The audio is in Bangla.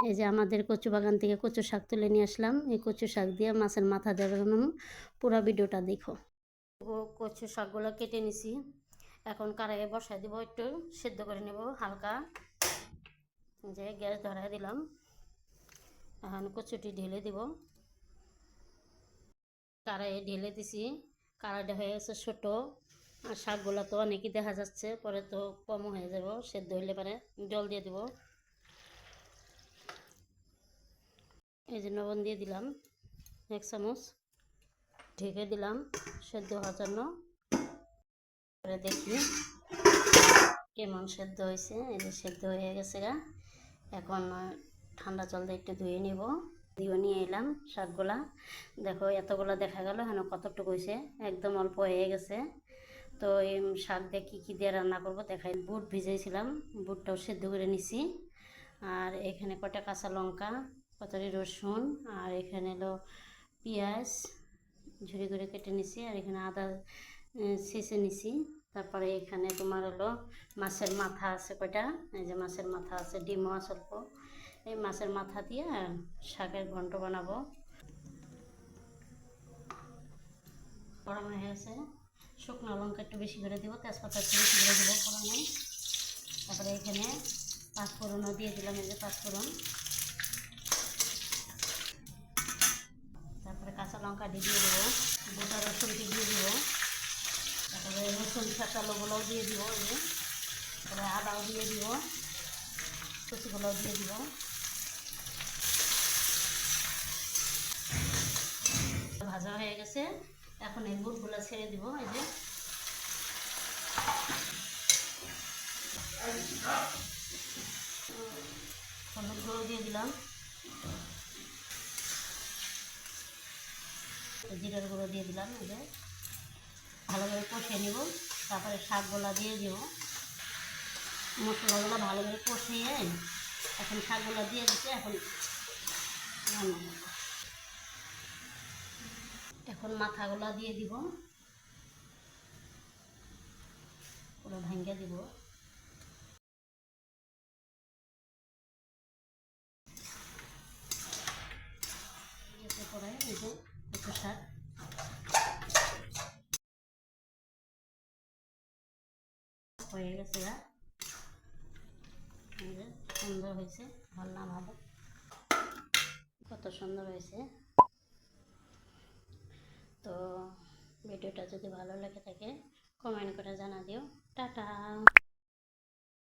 এই যে আমাদের কচু বাগান থেকে কচু শাক তুলে নিয়ে আসলাম। এই কচু শাক দিয়ে মাছের মাথা দেওয়ানো, পুরো ভিডিওটা দেখো। কচু শাকগুলো কেটে নিছি, এখন কড়াইয়ে বসাই দিব, একটু সেদ্ধ করে নেব হালকা। যে গ্যাস ধরাই দিলাম, এখন কচুটি ঢেলে দিব। কড়াইয়ে ঢেলে দিছি, কড়াইটা হয়ে গেছে ছোটো, আর শাকগুলো তো অনেকই দেখা যাচ্ছে, পরে তো কম হয়ে যাব, সেদ্ধ হইলে পরে জল দিয়ে দিব। এই যে লবণ দিয়ে দিলাম 1 চামচ, ঢেকে দিলাম সেদ্ধ হওয়ার জন্য। পরে দেখি কেমন সেদ্ধ হয়েছে। এই যে সেদ্ধ হয়ে গেছে গা। এখন ঠান্ডা জল দিয়ে একটু ধুয়ে নিব। দিয়ে নিয়ে এলাম শাকগুলা, দেখো এতগুলো দেখা গেল, এখন কতটুকু হয়েছে, একদম অল্প হয়ে গেছে। তো এই শাক দিয়ে কী দিয়ে রান্না করব দেখাই। বুট ভিজিয়েছিলাম, বুটটাও সেদ্ধ করে নিছি। আর এখানে কটা কাঁচা লঙ্কা, কতটি রসুন, আর এখানে হলো পেঁয়াজ ঝুরি করে কেটে নিছি, আর এখানে আদা ছেঁচে নিছি। তারপরে এখানে তোমার হলো মাছের মাথা আছে কয়টা, এই যে মাছের মাথা আছে, ডিমও আছে অল্প। এই মাছের মাথা দিয়ে শাকের ঘন্ট বানাবো। গরম হয়ে গেছে, শুকনো লঙ্কা একটু বেশি করে দিব, তেজপাতা একটু বেশি করে দেবো ফোড়নে। তারপরে এখানে পাঁচফোড়নও দিয়ে দিলাম, এই যে পাঁচফোড়ন। তারপরে কাঁচা লঙ্কা দিয়ে দেবো, গোটা রসুনটি দিয়ে দিব। তারপরে রসুন ছাঁচালোগুলোও দিয়ে দিব, এই যে। তারপরে আদাও দিয়ে দিব, কুচিগুলোও দিয়ে দিব। ভাজা হয়ে গেছে, এখন এই বুটগুলো ছেড়ে দিব। এই যে হলুদ গুঁড়ো দিয়ে দিলাম, জিরার গুঁড়ো দিয়ে দিলাম। এই যে ভালো করে কষিয়ে নিব, তারপরে শাকগুলো দিয়ে দিব। মশলাগুলো ভালো করে কষিয়ে এখন শাকগুলো দিয়ে দিতে, এখন এখন মাথাগুলো দিয়ে দিব, পুরো ভেঙে দিব। পরে এই যে কচু শাক হয়ে গেছে, সুন্দর হয়েছে, ভালো না ভালো, কত সুন্দর হয়েছে। তো ভিডিওটা যদি ভালো লেগে থাকে কমেন্ট করে জানা দিও। টাটা।